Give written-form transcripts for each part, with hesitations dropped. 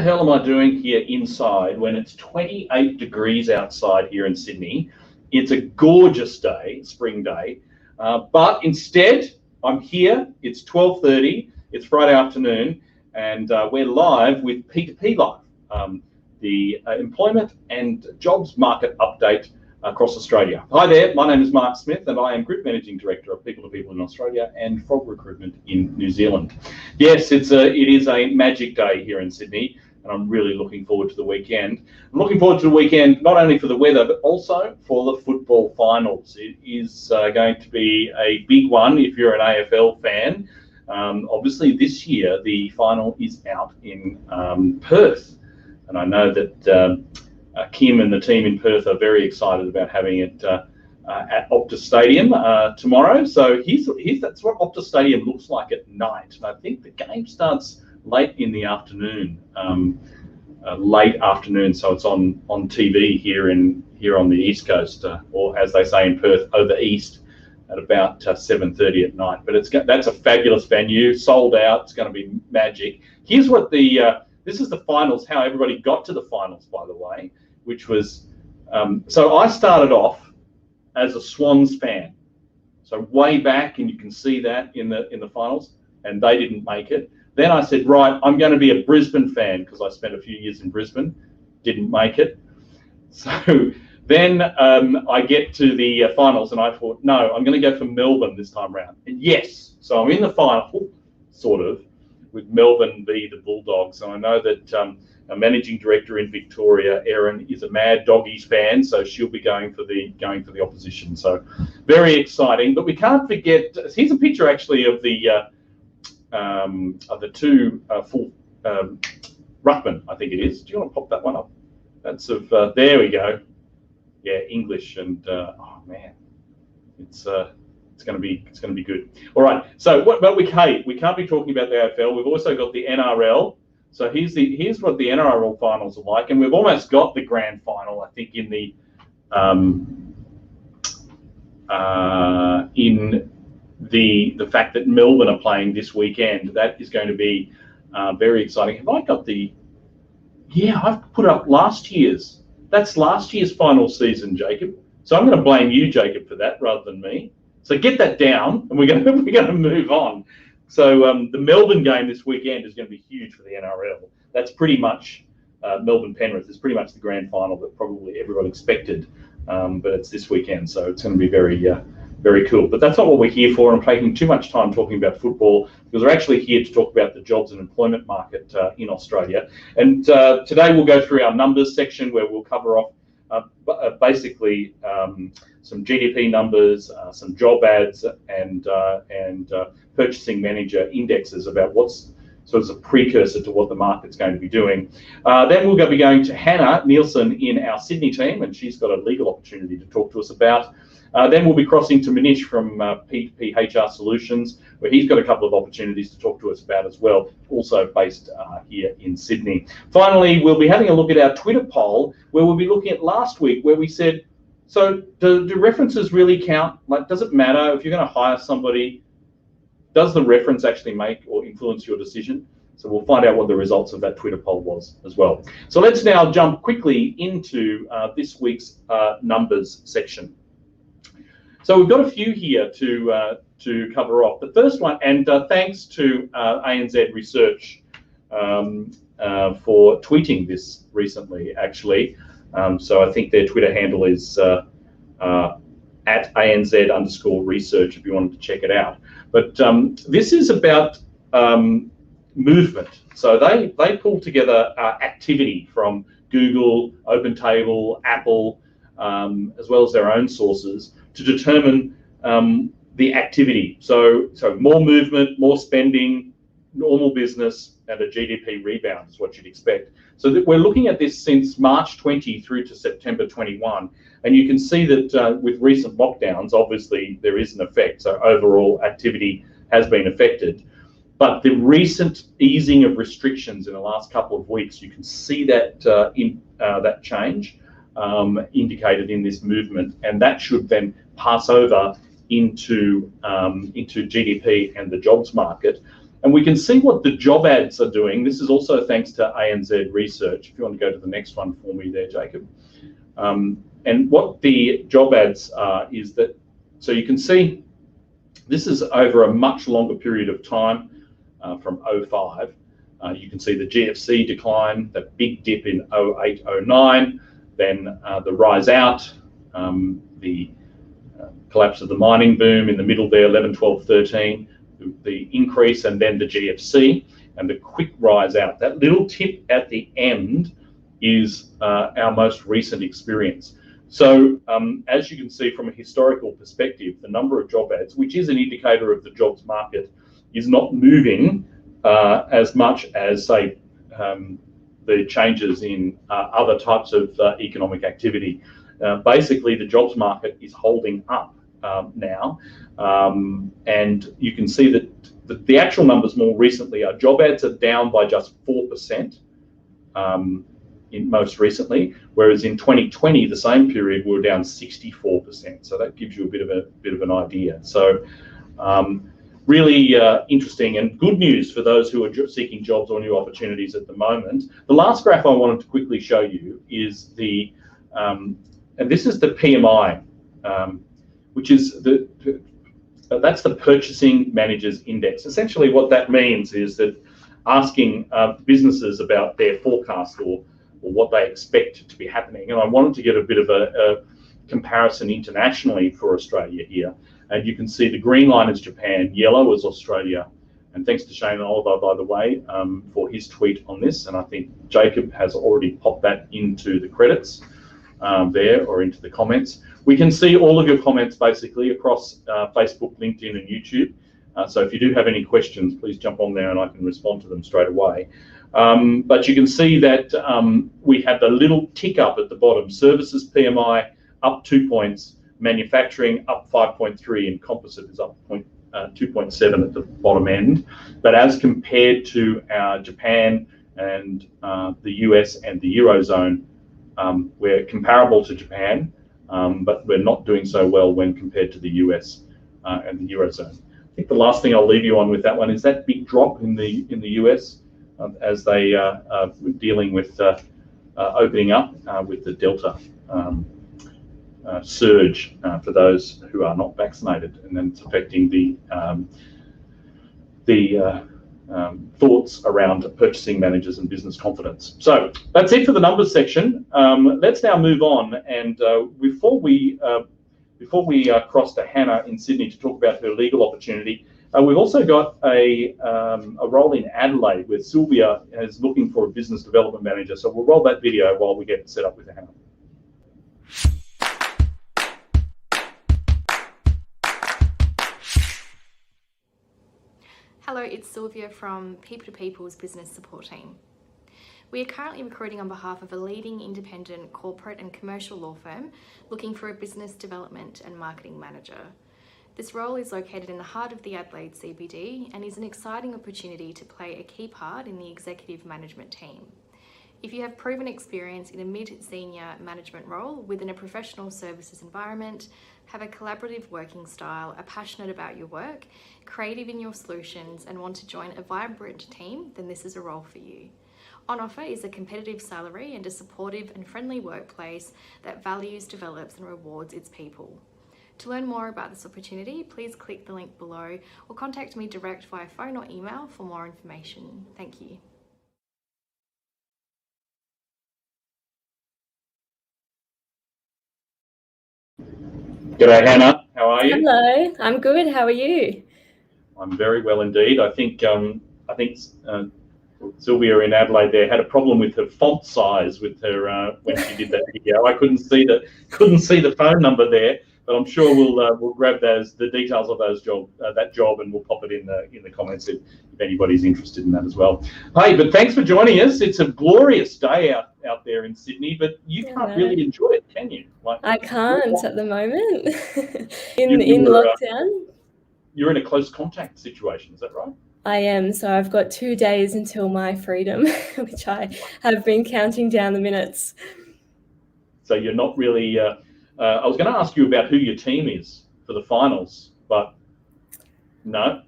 hell am I doing here inside when it's 28 degrees outside here in Sydney? It's a gorgeous day, spring day, but instead I'm here. It's 12:30. It's Friday afternoon, and we're live with P2P Live, the employment and jobs market update across Australia. Hi there, my name is Mark Smith and I am Group Managing Director of People to People in Australia and Frog Recruitment in New Zealand. Yes, it is a magic day here in Sydney and I'm really looking forward to the weekend. I'm looking forward to the weekend not only for the weather but also for the football finals. It is going to be a big one if you're an AFL fan. Obviously this year the final is out in Perth, and I know that Kim and the team in Perth are very excited about having it at Optus Stadium tomorrow. So that's what Optus Stadium looks like at night. And I think the game starts late in the afternoon, late afternoon. So it's on TV here on the East Coast, or as they say in Perth, over east, at about 7:30 at night. But that's a fabulous venue, sold out. It's going to be magic. Here's what this is the finals, how everybody got to the finals, by the way, which was, so I started off as a Swans fan. So way back, and you can see that in the finals, and they didn't make it. Then I said, right, I'm going to be a Brisbane fan because I spent a few years in Brisbane, didn't make it. So then I get to the finals and I thought, no, I'm going to go for Melbourne this time round. And yes, so I'm in the final, sort of, with Melbourne v the Bulldogs. And I know that our managing director in Victoria, Erin, is a Mad Doggies fan, so she'll be going for the opposition. So very exciting. But we can't forget. Here's a picture actually of the two full ruckman, I think it is. Do you want to pop that one up? That's of there we go. Yeah, English and oh man, it's going to be good. All right. So we can't be talking about the AFL. We've also got the NRL. So here's what the NRL finals are like, and we've almost got the grand final. I think in the fact that Melbourne are playing this weekend, that is going to be very exciting. Have I got the? Yeah, I've put up last year's. That's last year's final season, Jacob. So I'm going to blame you, Jacob, for that rather than me. So get that down, and we're going to move on. So the Melbourne game this weekend is going to be huge for the NRL. That's pretty much Melbourne Penrith is pretty much the grand final that probably everyone expected, but it's this weekend, so it's going to be very cool. But that's not what we're here for. I'm taking too much time talking about football because we're actually here to talk about the jobs and employment market in Australia. And today we'll go through our numbers section where we'll cover off basically some GDP numbers, some job ads, and purchasing manager indexes about what's sort of a precursor to what the market's going to be doing. Then we'll be going to Hannah Nielsen in our Sydney team, and she's got a legal opportunity to talk to us about. Then we'll be crossing to Manish from P2P HR Solutions, where he's got a couple of opportunities to talk to us about as well, also based here in Sydney. Finally, we'll be having a look at our Twitter poll, where we'll be looking at last week, where we said, so do references really count? Like, does it matter if you're going to hire somebody? Does the reference actually make or influence your decision? So we'll find out what the results of that Twitter poll was as well. So let's now jump quickly into this week's numbers section. So we've got a few here to cover off. The first one, and thanks to ANZ Research for tweeting this recently, actually. So I think their Twitter handle is at ANZ_research if you wanted to check it out. But this is about movement. So they pulled together activity from Google, OpenTable, Apple, as well as their own sources to determine the activity. So more movement, more spending, normal business, and a GDP rebound is what you'd expect. So that we're looking at this since March 20 through to September 21. And you can see that with recent lockdowns, obviously there is an effect. So overall activity has been affected. But the recent easing of restrictions in the last couple of weeks, you can see that that change indicated in this movement, and that should then pass over into GDP and the jobs market. And we can see what the job ads are doing. This is also thanks to ANZ research. If you want to go to the next one for me there, Jacob. And what the job ads are is that, so you can see this is over a much longer period of time from '05. You can see the GFC decline, that big dip in '08, '09, then the rise out, the collapse of the mining boom in the middle there, 11, 12, 13, the increase, and then the GFC and the quick rise out. That little tip at the end is our most recent experience. So as you can see from a historical perspective, the number of job ads, which is an indicator of the jobs market, is not moving as much as, say, the changes in other types of economic activity. Basically, the jobs market is holding up now, and you can see that the actual numbers more recently are job ads are down by just 4%. In most recently, whereas in 2020, the same period, we were down 64%. So that gives you a bit of an idea. So really interesting and good news for those who are seeking jobs or new opportunities at the moment. The last graph I wanted to quickly show you is the, and this is the PMI, which is that's the Purchasing Managers Index. Essentially, what that means is that asking businesses about their forecast or what they expect to be happening. And I wanted to get a bit of a comparison internationally for Australia here. And you can see the green line is Japan, yellow is Australia. And thanks to Shane Oliver, by the way, for his tweet on this. And I think Jacob has already popped that into the credits there, or into the comments. We can see all of your comments basically across Facebook, LinkedIn, and YouTube. So if you do have any questions, please jump on there and I can respond to them straight away. But you can see that we have the little tick up at the bottom. Services PMI up 2 points, manufacturing up 5.3, and composite is up 2.7 at the bottom end. But as compared to Japan and the US and the Eurozone, we're comparable to Japan, but we're not doing so well when compared to the US and the Eurozone. I think the last thing I'll leave you on with that one is that big drop in the US as they are dealing with opening up with the Delta surge for those who are not vaccinated, and then it's affecting the thoughts around purchasing managers and business confidence. So that's it for the numbers section. Let's now move on, and before we cross to Hannah in Sydney to talk about her legal opportunity, we've also got a role in Adelaide where Sylvia is looking for a business development manager. So we'll roll that video while we get set up with Hannah. Hello, it's Sylvia from P2People's business support team. We are currently recruiting on behalf of a leading independent corporate and commercial law firm looking for a business development and marketing manager. This role is located in the heart of the Adelaide CBD and is an exciting opportunity to play a key part in the executive management team. If you have proven experience in a mid-senior management role within a professional services environment, have a collaborative working style, are passionate about your work, creative in your solutions, and want to join a vibrant team, then this is a role for you. On offer is a competitive salary and a supportive and friendly workplace that values, develops, and rewards its people. To learn more about this opportunity, please click the link below or contact me direct via phone or email for more information. Thank you. G'day, Hannah. How are you? Hello, I'm good. How are you? I'm very well indeed. I think Sylvia in Adelaide there had a problem with her font size with her when she did that video. I couldn't see the phone number there, but I'm sure we'll grab the details of that job, and we'll pop it in the comments if anybody's interested in that as well. Hey, but thanks for joining us. It's a glorious day out there in Sydney, but you can't really enjoy it, can you? I can't at the moment. in lockdown. You're in a close contact situation, is that right? I am. So I've got 2 days until my freedom, which I have been counting down the minutes. So you're not really. I was going to ask you about who your team is for the finals, but no.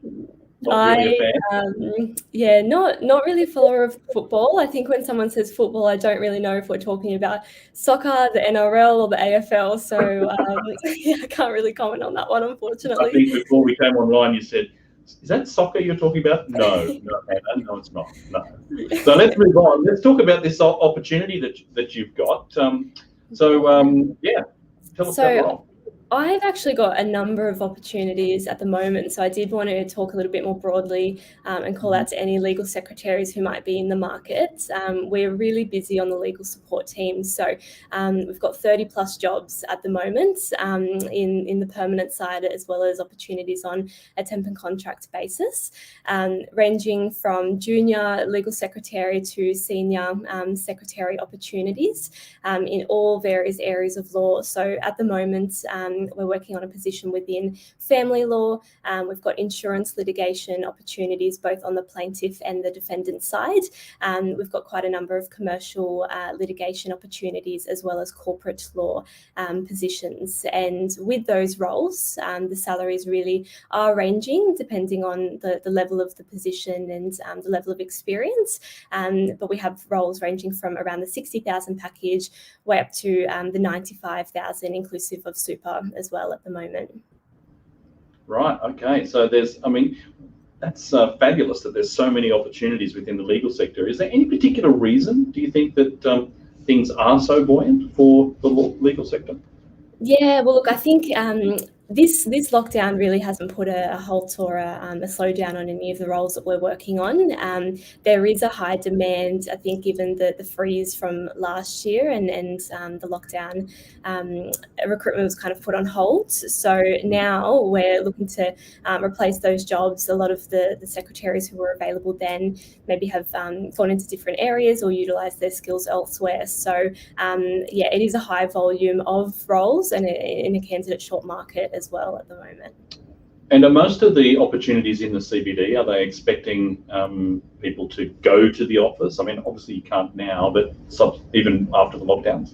Not really a fan? Yeah, not really a follower of football. I think when someone says football, I don't really know if we're talking about soccer, the NRL, or the AFL. So yeah, I can't really comment on that one, I unfortunately. think before we came online, you said, "Is that soccer you're talking about?" No, Hannah, no, it's not. No. So let's move on. Let's talk about this opportunity that you've got. Yeah, tell us about the role. I've actually got a number of opportunities at the moment, so I did want to talk a little bit more broadly and call out to any legal secretaries who might be in the market. We're really busy on the legal support team, so we've got 30 plus jobs at the moment in the permanent side, as well as opportunities on a temp and contract basis, ranging from junior legal secretary to senior secretary opportunities in all various areas of law. So at the moment, we're working on a position within family law. We've got insurance litigation opportunities both on the plaintiff and the defendant side. We've got quite a number of commercial litigation opportunities, as well as corporate law positions. And with those roles, the salaries really are ranging depending on the level of the position and the level of experience. But we have roles ranging from around the 60,000 package way up to the 95,000 inclusive of super as well at the moment. Right. Okay. So that's fabulous that there's so many opportunities within the legal sector. Is there any particular reason, do you think, that things are so buoyant for the legal sector? Yeah, well, look, I think this lockdown really hasn't put a halt or a slowdown on any of the roles that we're working on. There is a high demand, I think, given the freeze from last year and the lockdown. Recruitment was kind of put on hold. So now we're looking to replace those jobs. A lot of the secretaries who were available then maybe have gone into different areas or utilised their skills elsewhere. So yeah, it is a high volume of roles and in a candidate short market as well at the moment. And are most of the opportunities in the CBD, are they expecting people to go to the office? I mean, obviously you can't now, but even after the lockdowns?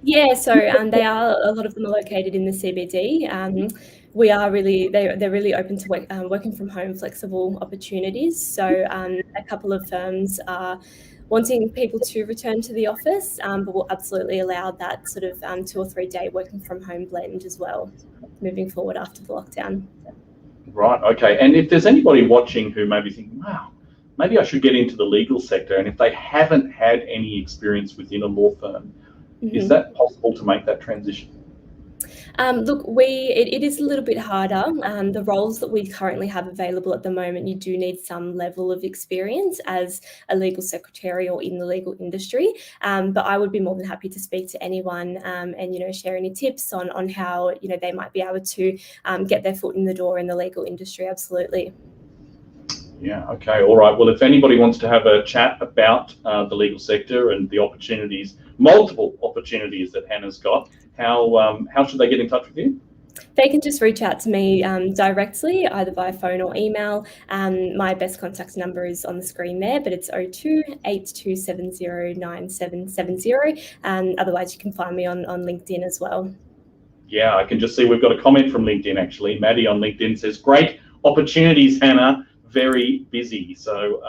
Yeah, so they are, a lot of them are located in the CBD. We are really, they're really open to working from home flexible opportunities. So a couple of firms are wanting people to return to the office, but will absolutely allow that sort of 2 or 3 day working from home blend as well, moving forward after the lockdown. Right, okay. And if there's anybody watching who may be thinking, wow, maybe I should get into the legal sector, and if they haven't had any experience within a law firm, is that possible to make that transition? Look, it is a little bit harder. The roles that we currently have available at the moment, you do need some level of experience as a legal secretary or in the legal industry. But I would be more than happy to speak to anyone and share any tips on how they might be able to get their foot in the door in the legal industry. Absolutely. Yeah, okay, all right. Well, if anybody wants to have a chat about the legal sector and the opportunities, multiple opportunities that Hannah's got, how should they get in touch with you? They can just reach out to me directly, either via phone or email. My best contact number is on the screen there, but it's 02 8270 9770. Otherwise, you can find me on LinkedIn as well. Yeah, I can just see we've got a comment from LinkedIn, actually. Maddie on LinkedIn says, great opportunities, Hannah. Very busy. So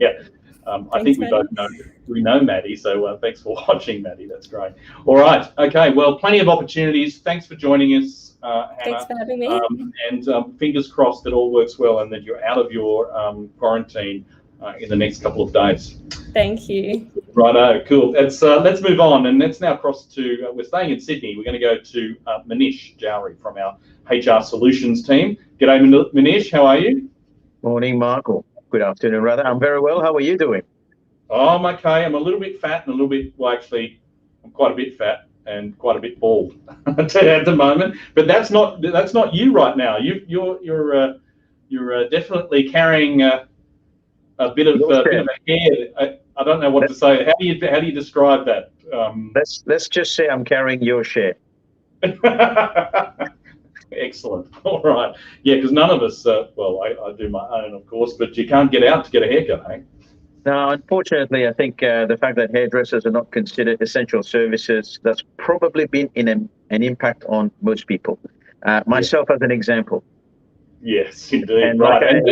yeah, I think we know Maddie. So thanks for watching, Maddie. That's great. All right. Okay. Well, plenty of opportunities. Thanks for joining us, Hannah. Thanks for having me. And fingers crossed that all works well and that you're out of your quarantine in the next couple of days. Thank you. Righto. Cool. Let's move on, and let's now cross to. We're staying in Sydney. We're going to go to Manish Jowhari from our HR Solutions team. G'day, Manish. How are you? Morning, Michael. Good afternoon, rather. I'm very well. How are you doing? Oh, I'm okay. I'm a little bit fat and a little bit, well, actually, I'm quite a bit fat and quite a bit bald at the moment. But that's not you right now. You're definitely carrying a bit of a hair. I don't know what to say. How do you describe that? Let's just say I'm carrying your share. Excellent. All right. Yeah, because none of us, well, I do my own, of course, but you can't get out to get a haircut, hey? Now, unfortunately, I think the fact that hairdressers are not considered essential services, that's probably been an impact on most people. Myself as an example. Yes, indeed. And Right.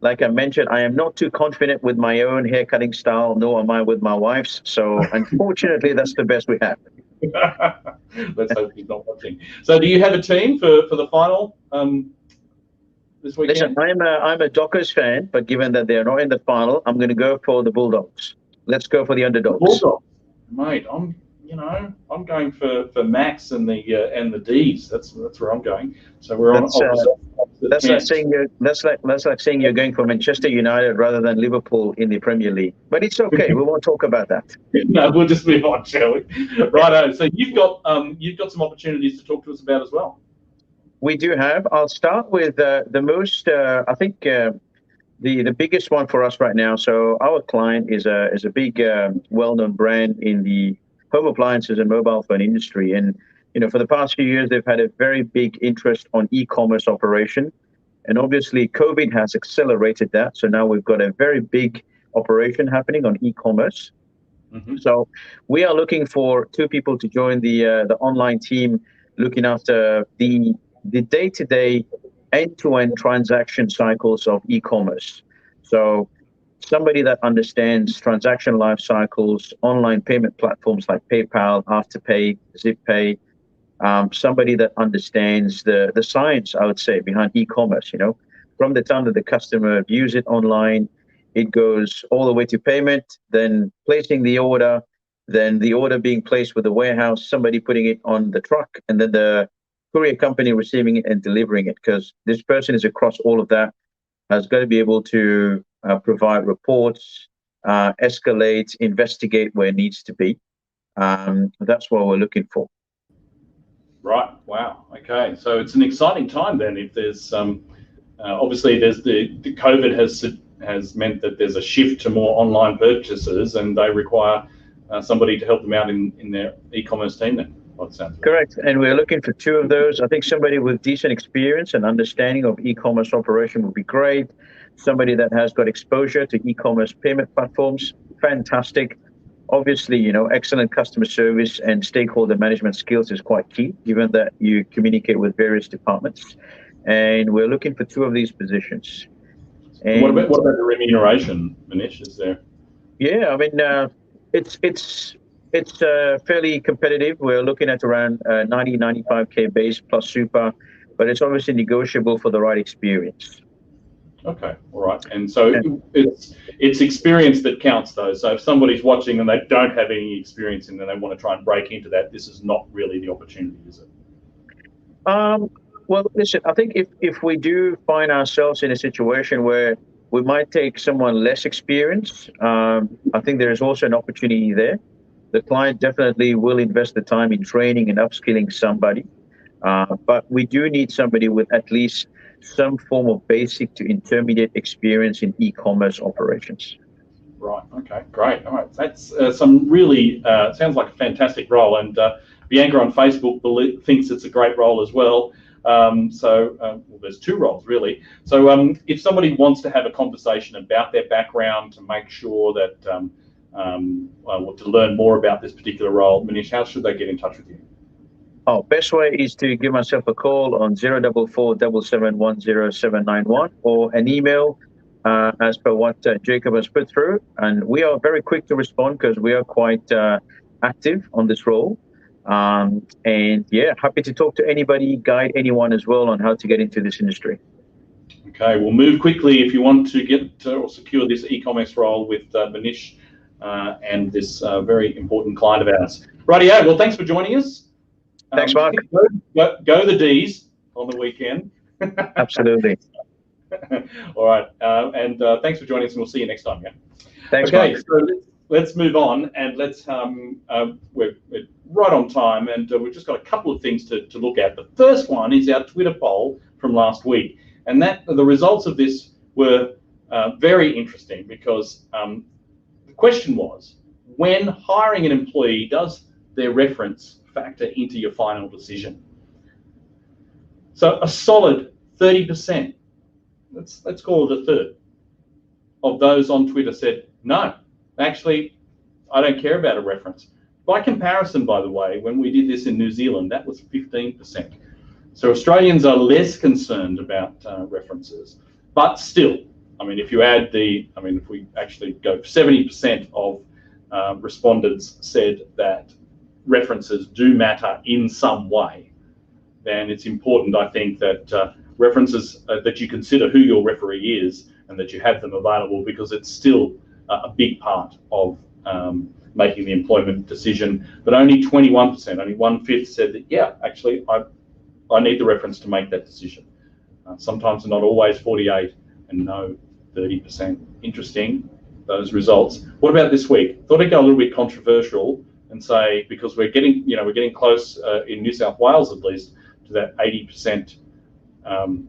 like I mentioned, I am not too confident with my own hair cutting style, nor am I with my wife's. So unfortunately, that's the best we have. Let's hope he's not watching. So do you have a team for the final this weekend? Listen, I'm a Dockers fan, but given that they're not in the final, I'm going to go for the Bulldogs. Let's go for the underdogs. Bulldogs, mate. I'm going for Max and the D's. That's where I'm going. So we're on opposite that's like camps. saying that's like saying you're going for Manchester United rather than Liverpool in the Premier League. But it's okay. We won't talk about that. No, we'll just move on, shall we? Righto. So you've got some opportunities to talk to us about as well. We do have. I'll start with the most. I think the biggest one for us right now. So our client is a big, well-known brand in the home appliances and mobile phone industry, and for the past few years they've had a very big interest on e-commerce operation, and obviously COVID has accelerated that. So now we've got a very big operation happening on e-commerce. Mm-hmm. So we are looking for 2 people to join the online team, looking after the day-to-day end-to-end transaction cycles of e-commerce. So somebody that understands transaction life cycles, online payment platforms like PayPal, Afterpay, ZipPay, somebody that understands the science, I would say, behind e-commerce. From the time that the customer views it online, it goes all the way to payment, then placing the order, then the order being placed with the warehouse, somebody putting it on the truck, and then the courier company receiving it and delivering it. Because this person is across all of that, has got to be able to provide reports, escalate, investigate where it needs to be. That's what we're looking for. Right. Wow. Okay. So it's an exciting time then. If there's obviously there's the COVID has meant that there's a shift to more online purchases, and they require somebody to help them out in their e-commerce team then. Correct. And we're looking for 2 of those. I think somebody with decent experience and understanding of e-commerce operation would be great. Somebody that has got exposure to e-commerce payment platforms, fantastic. Obviously, excellent customer service and stakeholder management skills is quite key, given that you communicate with various departments. And we're looking for 2 of these positions. And what about the remuneration, Manish? Is there? Yeah, I mean, it's fairly competitive. We're looking at around 95K base plus super, but it's obviously negotiable for the right experience. Okay, all right. And so it's experience that counts, though. So if somebody's watching and they don't have any experience and then they want to try and break into that, this is not really the opportunity, is it? Well, listen, I think if we do find ourselves in a situation where we might take someone less experienced, I think there is also an opportunity there. The client definitely will invest the time in training and upskilling somebody, but we do need somebody with at least some form of basic to intermediate experience in e-commerce operations. Right. Okay. Great. All right. That's some really sounds like a fantastic role, and Bianca on Facebook thinks it's a great role as well. Well, there's 2 roles really. So if somebody wants to have a conversation about their background to make sure that to learn more about this particular role, Manish, how should they get in touch with you? Best way is to give myself a call on 044 771 0791 or an email as per what Jacob has put through. And we are very quick to respond because we are quite active on this role. And yeah, happy to talk to anybody, guide anyone as well on how to get into this industry. Okay, we'll move quickly if you want to get or secure this e-commerce role with Manish and this very important client of ours. Rightio, well, thanks for joining us. Thanks, Mark. Go the D's on the weekend. Absolutely. All right, and thanks for joining us, and we'll see you next time. Yeah. Thanks, okay, Mark. so let's move on, and let's we're right on time, and we've just got a couple of things to look at. The first one is our Twitter poll from last week, and the results of this were very interesting because the question was, when hiring an employee, does their reference factor into your final decision? So a solid 30%, let's call it a third, of those on Twitter said, no, actually, I don't care about a reference. By comparison, by the way, when we did this in New Zealand, that was 15%. So Australians are less concerned about references, but still, I mean, if you add if we actually go 70% of respondents said that references do matter in some way, then it's important, I think, that references, that you consider who your referee is and that you have them available, because it's still a big part of making the employment decision. But only 21%, only 1/5 said that, yeah, actually, I need the reference to make that decision. Sometimes not always 48, and no 30%. Interesting, those results. What about this week? Thought I'd go a little bit controversial and say, because we're getting close in New South Wales, at least, to that 80%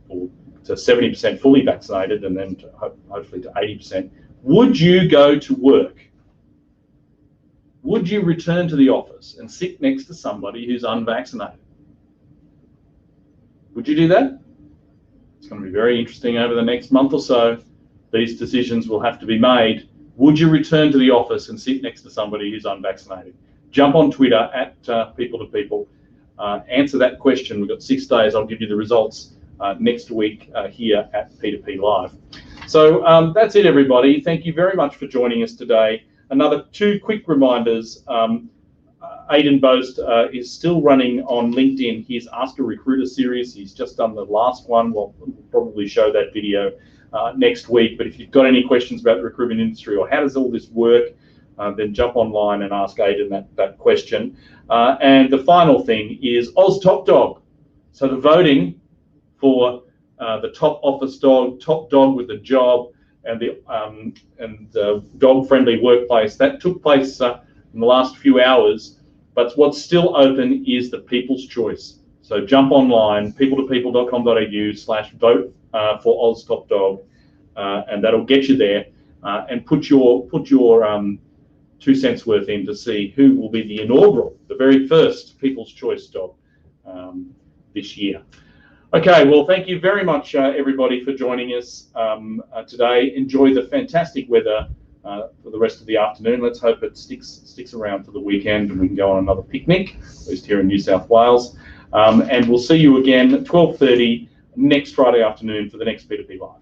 or to 70% fully vaccinated, and then hopefully to 80%. Would you go to work? Would you return to the office and sit next to somebody who's unvaccinated? Would you do that? It's going to be very interesting over the next month or so. These decisions will have to be made. Would you return to the office and sit next to somebody who's unvaccinated? Jump on Twitter at People2People. Answer that question. We've got 6 days. I'll give you the results next week here at P2P Live. So that's it, everybody. Thank you very much for joining us today. Another 2 quick reminders. Aidan Boast is still running on LinkedIn his Ask a Recruiter series. He's just done the last one. We'll probably show that video next week. But if you've got any questions about the recruitment industry or how does all this work, then jump online and ask Aidan that question. And the final thing is Oz Top Dog. So the voting for the top office dog, top dog with a job, and the dog-friendly workplace, that took place in the last few hours. But what's still open is the People's Choice. So jump online, people2people.com.au/vote for Oz Top Dog, and that'll get you there. And put your 2 cents worth in to see who will be the inaugural, the very first People's Choice dog this year. Okay, well, thank you very much, everybody, for joining us today. Enjoy the fantastic weather for the rest of the afternoon. Let's hope it sticks around for the weekend and we can go on another picnic, at least here in New South Wales. And we'll see you again at 12:30 next Friday afternoon for the next P2P Live.